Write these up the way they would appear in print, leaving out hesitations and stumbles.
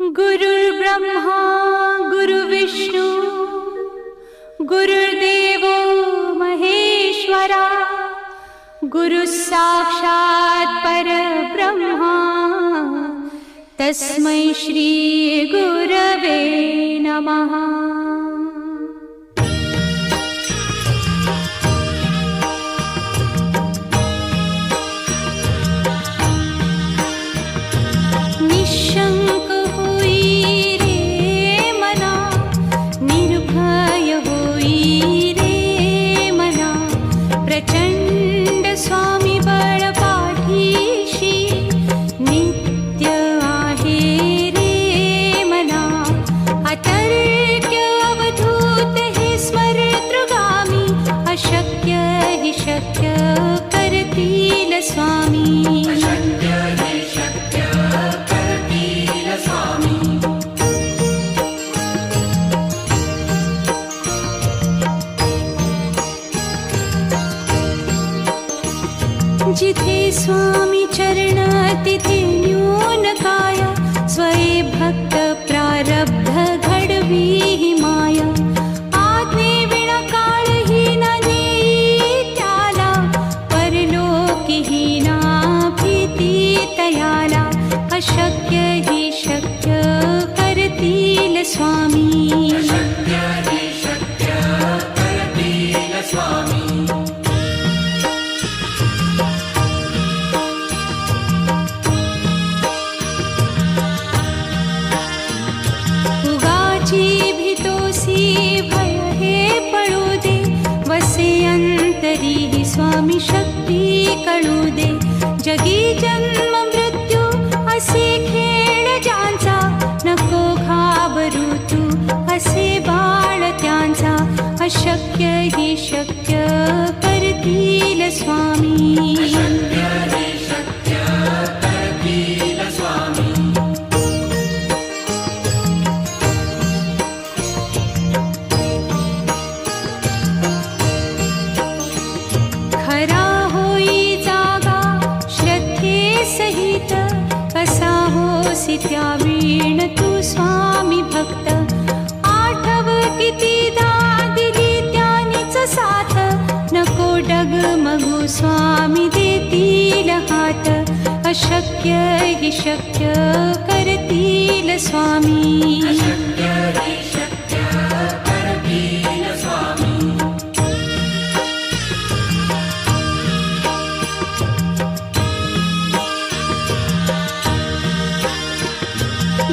गुरुर्ब्रह्मा गुरुर्विष्णू गुरुर्देवो महेश्वरा गुरुः साक्षात् परब्रह्मा तस्मै श्री गुरवे नमः। निशंक होई रे मना, निर्भय होई रे मना, प्रचंड स्वामी बळ पाठीशी नित्य आहे रे मना। अतर्क्य अवधूत हे स्मरतृगामी, अशक्य हि शक्य करतील स्वामी। जिथे स्वामी चरण तिथे न्यून काया, स्वये भक्त प्रारब्ध घडवी ही माया। आज्ञे विना काळही न नेई त्याला, परलोकीही ना भीती तयाला। अशक्य ही शक्य करतील स्वामी। भय हे पळू दे, वसे अंतरी ही स्वामी शक्ती कळू दे। जगी जन्म मृत्यू असे खेळ ज्यांचा, नको घाबरू तू असे बाळ त्यांचा। अशक्य ही शक्य करतील स्वामी। खरा होई जागा श्रद्धे सहित, कसा होसी त्या वीण तू स्वामी भक्त। आठव कितीदा दिली त्यानीच साथ, नको डगमगू स्वामी देतील हात। अशक्य हि शक्य करतील स्वामी।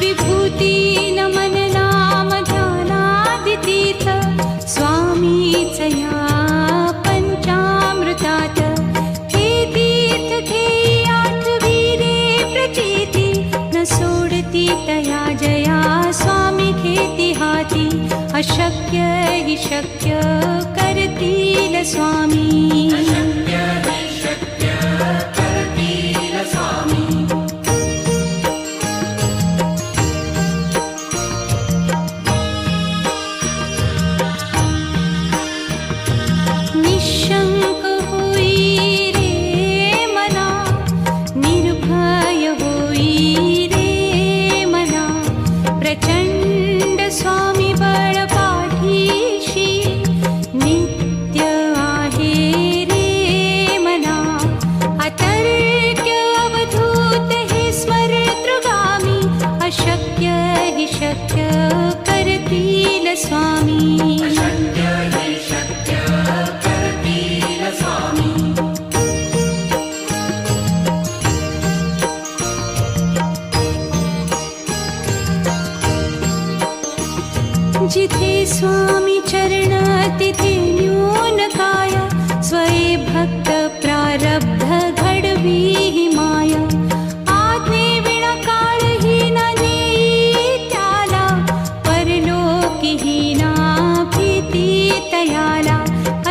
विभूती नमन नाम ध्यानादितीर्थ, स्वामीच या पंचामृतात। हे तीर्थ घेई आठवी रे प्रचिती, न सोडती तया जया स्वामी घेती हाती। अशक्य हि शक्य करतील स्वामी। निशंक होई रे मना, निर्भय होई रे मना, प्रचंड स्वामी बळ पाठीशी नित्य आहे रे मना। अतर्क्य अवधूत हे स्मरतृगामी, अशक्य हि शक्य करतील स्वामी। जिथे स्वामी चरण तिथे न्यून काया, स्वये भक्त प्रारब्ध घडवी ही माया। आज्ञे विना काळही न नेई त्याला, परलोकीही ना भीती तयाला।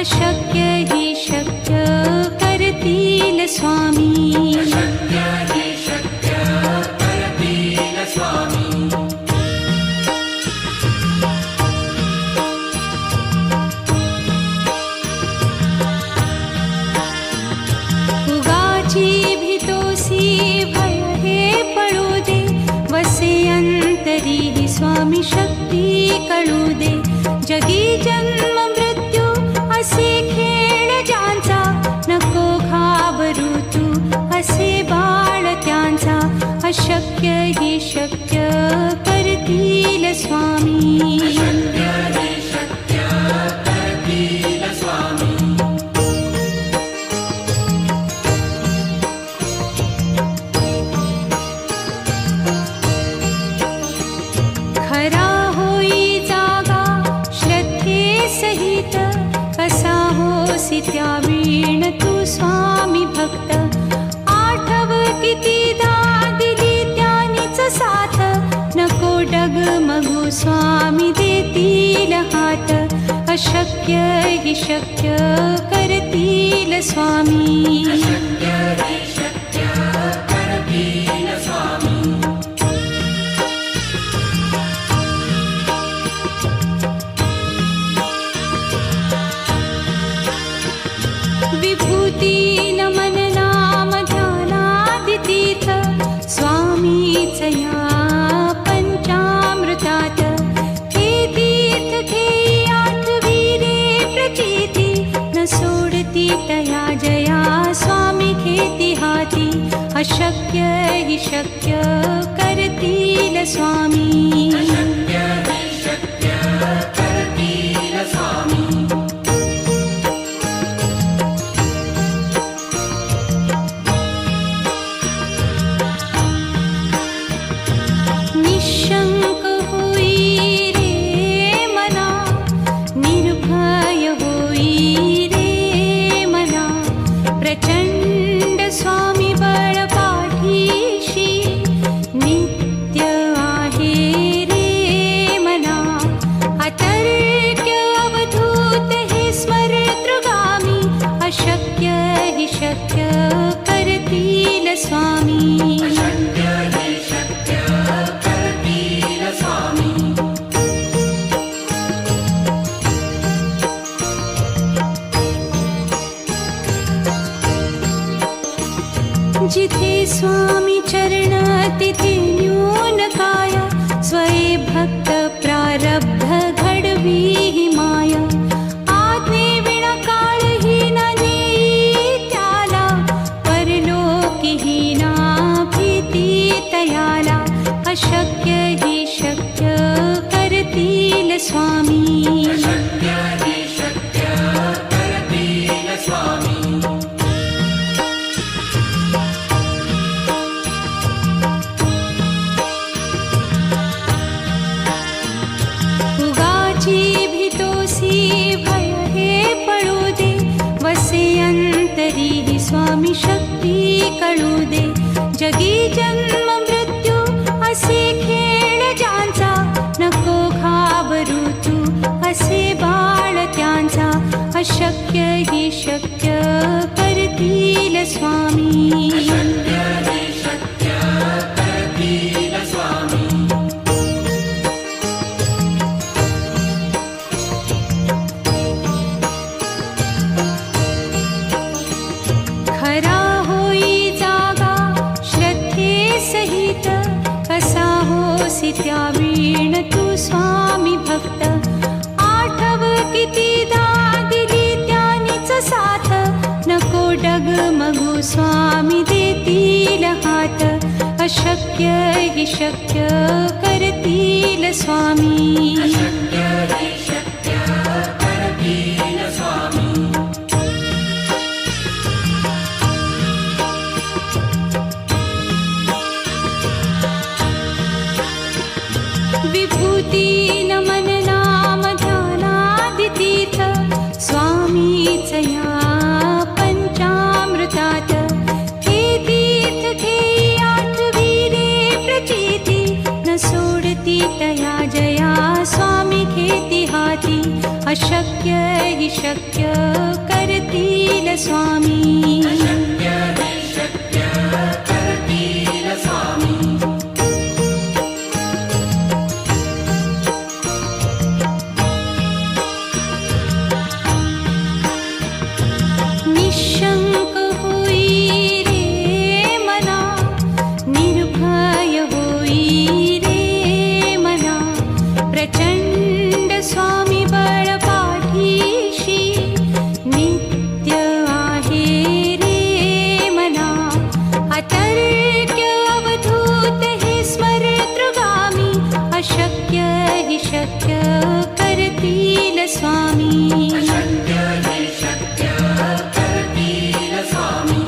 अशक्य ही शक्य करतील स्वामी। स्वामी शक्ती कळू दे. जगी जन्म मृत्यू असे खेळ ज्यांचा, नको घाबरू तू असे बाळ त्यांचा. अशक्य ही शक्य करतील स्वामी. खरा होई जागा श्रद्धे सहित, कसा होसी त्या वीण तू स्वामी भक्त. आठव कितीदा दिली त्यानीच साथ, नको डगमगू स्वामी देतील हात. अशक्य ही शक्य करतील स्वामी. विभूती नमन नाम ध्यानादितीर्थ, स्वामीच या पंचामृतात. हे तीर्थ घेई आठविरे प्रचिती, न सोडती तया जया स्वामी घेती हाती. अशक्य ही शक्य करतील स्वामी. निशंक होई रे मना, निर्भय होई रे मना. प्रचंड स्वामी बळ पाठीशी, नित्य आहे रे मना. अतर्क्य अवधूत हे स्मरतृगामी, अशक्य हि शक्य करतील स्वामी. जिथे स्वामी चरण तिथे न्यून काय, स्वये भक्त प्रारब्ध घडवी ही माया. आज्ञे विना काळही न नेई त्याला, परलोकी ही ना भीती तयाला. अशक्य ही शक्य करतील स्वामी. भीतोसी भय हे पळू दे, वसे अंतरी ही स्वामी शक्ती कळू दे. जगी जन्म मृत्यू असे खेळ ज्यांचा, नको घाबरू तू असे बाळ त्यांचा. अशक्य ही शक्य करतील स्वामी. खरा होई जागा श्रद्धे सहित, कसा होसी त्या वीण तू स्वामी भक्त. आठव कितीदा दिली त्यानीच साथ, नको डगमगू स्वामी देतील हात. अशक्य हि शक्य करतील स्वामी. विभूती नमन नाम ध्यानादितीर्थ, स्वामीच या पंचामृतात. हे तीर्थ घेई आठविरे प्रचिती, न सोडती तया जया स्वामी घेती हाती. अशक्य हि शक्य करतील स्वामी. निशंक होई रे मना, निर्भय होई रे मना. शक्य करतील स्वामी. अशक्य हि शक्य करतील स्वामी.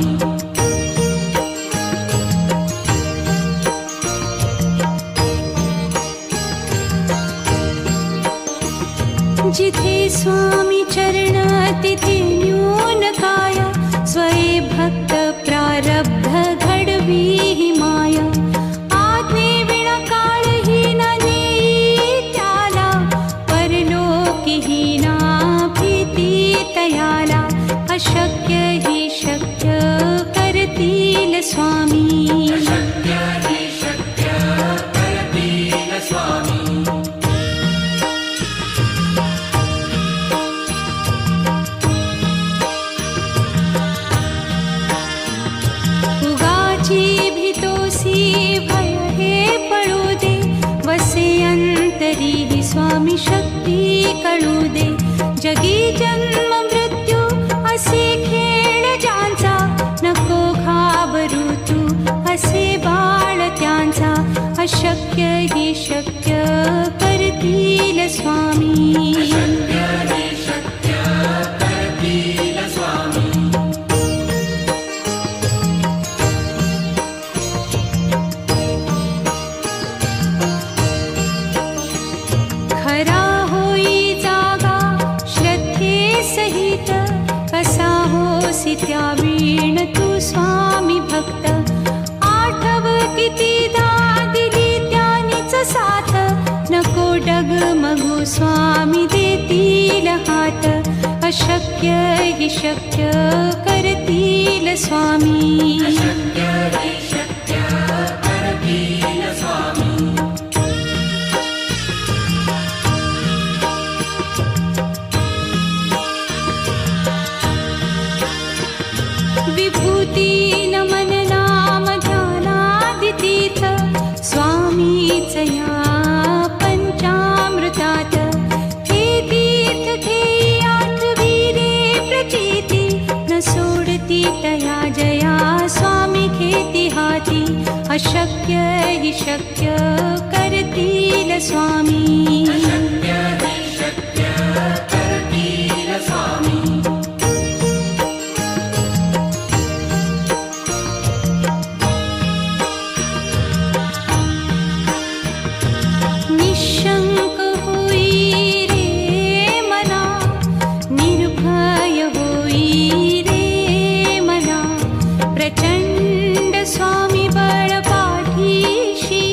जिथे स्वामी चरण तिथे न्यून काय. स्वये भक्त प्रारब्ध घडवी हि माया. आज्ञे विना काळही न नेई त्याला. परलोकी हि ना भीती तयाला. अशक्य हि शक्य करतील स्वामी. अशक्य हि शक्य करतील स्वामी. भय हे पळू दे. वसे अंतरी हि स्वामी शक्ती कळू दे. जगी जन्म मृत्यू असे खेळ ज्यांचा. नको घाबरू तू असे बाळ त्यांचा. अशक्य हि शक्य करतील स्वामी. अशक्य हि शक्य करतील स्वामी. खरा होई जागा श्रद्धे सहित. कसा होसी त्या वीण तू स्वामी भक्त. आठव कितीदा दिली त्यानीच साथ. नको डगमगू स्वामी देतील हात. अशक्य हि शक्य करतील स्वामी. अशक्य हि शक्य करतील स्वामी. विभूती नमन नाम ध्यानादितीर्थ. स्वामीच या पंचामृतात. हे तीर्थ घेई आठवी रे प्रचिती. न सोडती तया जया स्वामी घेती हाती. अशक्य हि शक्य करतील स्वामी. अशक्य हि शक्य करतील स्वामी. निशंक होई रे मना. निर्भय होई रे मना. प्रचंड स्वामी बळ पाठीशी.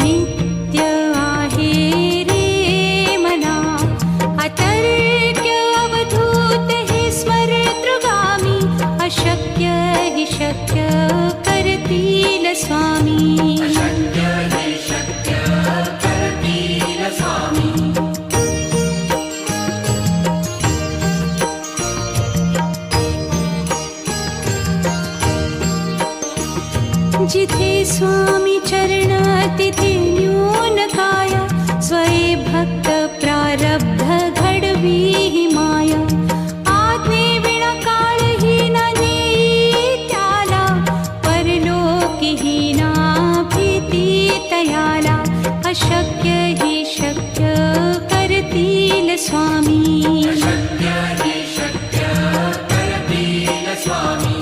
नित्य आहे रे मना. अतर्क्य अवधूत हे स्मरतृगामी. अशक्य हि शक्य करतील स्वामी. अशक्य हि शक्य करतील स्वामी. जिथे स्वामी चरण तिथे न्यून काय. स्वये भक्त प्रारब्ध घडवी हि माया. आज्ञे विना काळही न नेई त्याला. परलोकी हि ना भीती तयाला. अशक्य हि शक्य करतील स्वामी. अशक्य हि शक्य करतील स्वामी.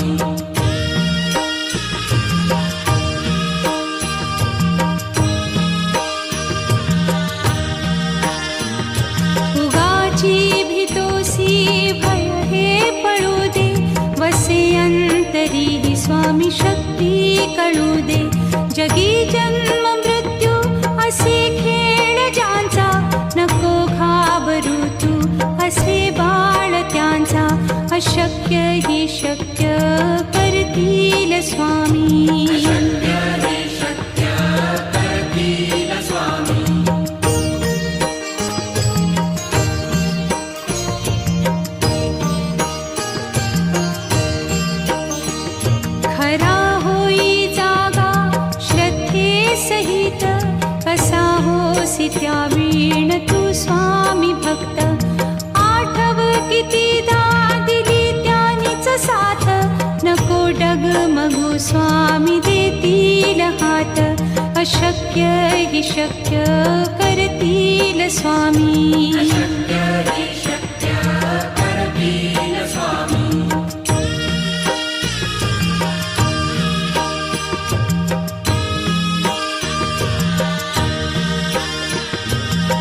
उगाची भीतोसी भय हे पळू दे. वसे अंतरी हि स्वामी शक्ती कळू दे. जगी जन्म मृत्यू असे खेळ ज्यांचा. नको घाबरू तू असे बाळ त्यांचा. अशक्य हि शक्य करतील स्वामी. अशक्य हि शक्य करतील स्वामी. खरा होई जागा श्रद्धे सहित. कसा होसी त्या वीण तू स्वामी भक्त. आठव कितीदा दिली त्यानीच साथ. नको डगमगू स्वामी देतील हात. अशक्य हि शक्य करतील स्वामी. अशक्य हि शक्य करतील स्वामी.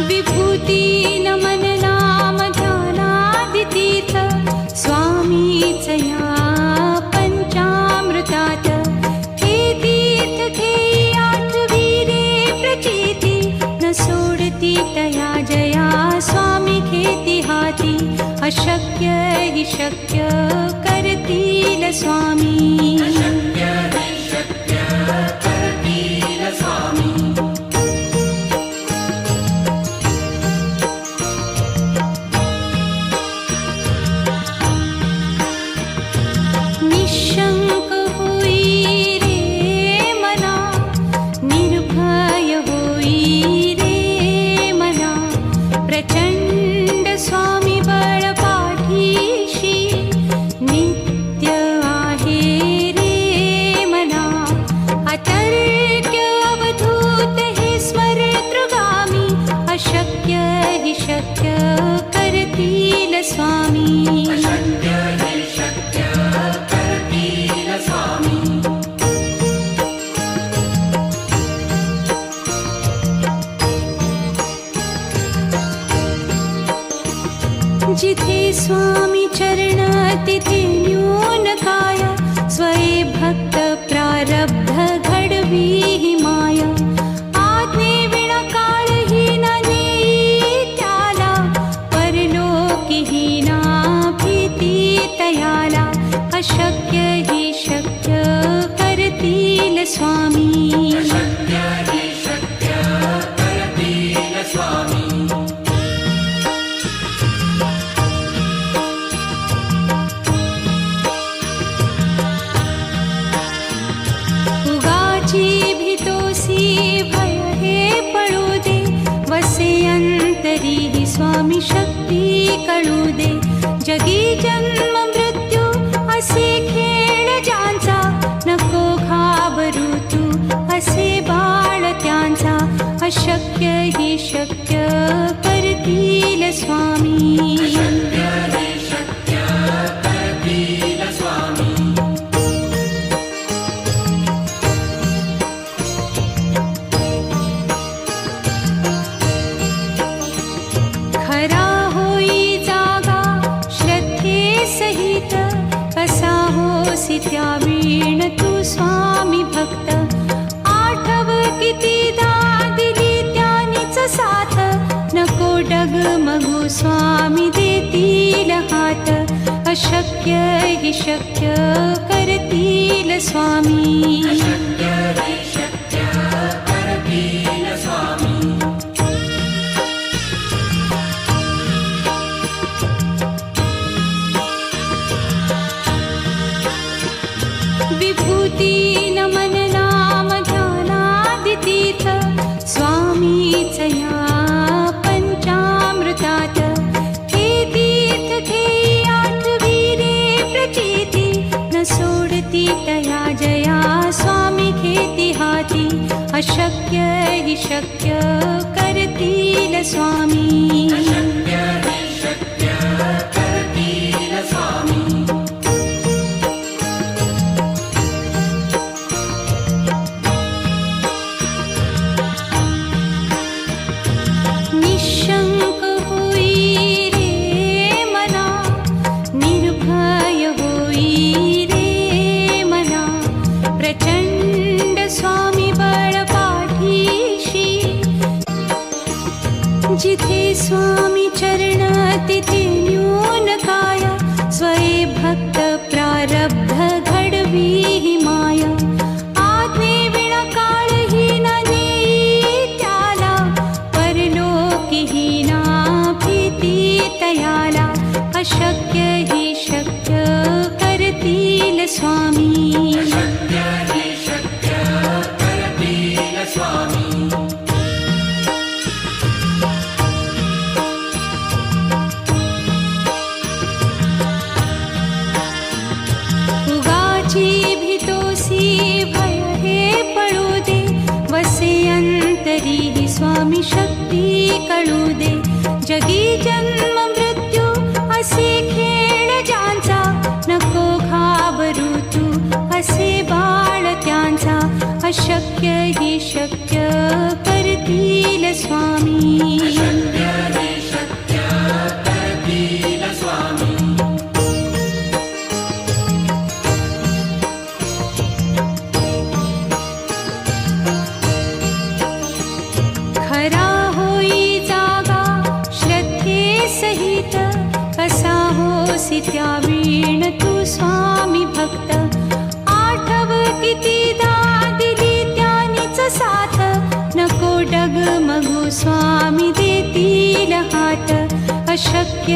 विभूती नमन नाम ध्यानादितीर्थ स्वामीच या पंचामृतात. हे तीर्थ घेई आठविरे प्रचिती न सोडती तया जया स्वामी घेती हाती. अशक्य हि शक्य करतील स्वामी. अशक्य हि शक्य करतील स्वामी. निशंक होई रे मना, निर्भय होई रे मना. प्रचंड स्वामी बळ पाठीशी नित्य आहे रे मना. अतर्क्य अवधूत हे स्मरतृगामी. अशक्य हि शक्य करतील स्वामी. अशक्य हि शक्य करतील स्वामी. जिथे स्वामी चरण तिथे न्यून काय. स्वये भक्त प्रारब्ध घडवी ही माय. आज्ञे विना काळही न नेई त्याला. परलोकीही ना भीती तयाला. अशक्य हि शक्य करतील स्वामी. अशक्य हि शक्य करतील स्वामी. उगाची भीतोसी भय हे पळू दे. वसे अंतरी ही स्वामी शक्ती कळू दे. जगी जन्म मृत्यू असे खेळ ज्यांचा. नको घाबरू तू असे बाळ त्यांचा. अशक्य हि शक्य करतील स्वामी. अशक्य हि शक्य करतील स्वामी. खरा होई जागा श्रद्धे सहित. कसा होसी त्या वीण तू स्वामी भक्त. आठव कितीदा दिली त्यानीच साथ. नको डगमगू स्वामी देतील हात. अशक्य हि शक्य करतील स्वामी. अशक्य हि शक्य करतील स्वामी. विभूती नमन नाम ध्यानादितीर्थ स्वामीच या पंचामृतात. हे तीर्थ घेई आठविरे प्रचिती न सोडती तया जया स्वामी घेती हाती. अशक्य हि शक्य करतील स्वामी. अशक्य हि शक्य करतील स्वामी. निशंक होई रे मना, निर्भय होई रे मना. प्रचंड स्वामी बळ पाठीशी. जिथे स्वामी चरण तिथे न्यून काय. स्वये भक्त प्रारब्ध घडवी ही माय. आज्ञे विना काळही न नेई त्याला. परलोकीही ना भीती तयाला. अशक्य हि शक्य करतील स्वामी. अशक्य हि शक्य करतील स्वामी. उगाची भीतोसी भय हे पळू दे. वसे ही स्वामी शक्ती कळू दे. जगी जन्म मृत्यू असे खेळ ज्यांचा, नको घाबरू तू असे बाळ त्यांचा. अशक्य ही शक्य करतील स्वामी. शक्य हि शक्य करतील स्वामी. खरा होई जागा श्रद्धे सहित, कसा होसी त्या वीण तू स्वामी भक्त. आठव कितीदा दिली त्यानीच साथ, नको डगमगू स्वामी देतील हात. अशक्य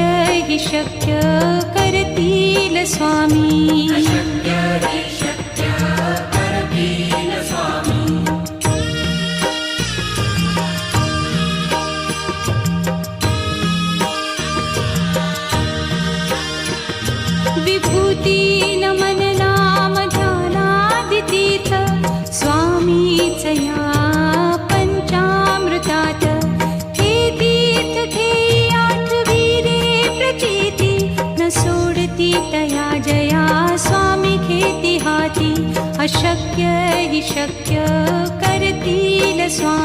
हि शक्य करतील स्वामी. शक्य हि शक्य करतील स्वामी. विभूती नमन नाम ध्यानादितीर्थ, स्वामीच या पंचामृतात. हे तीर्थ घेई आठवी रे प्रचिती, न सोडती तया जया स्वामी घेती हाती. अशक्य हि शक्य करतील स्वामी.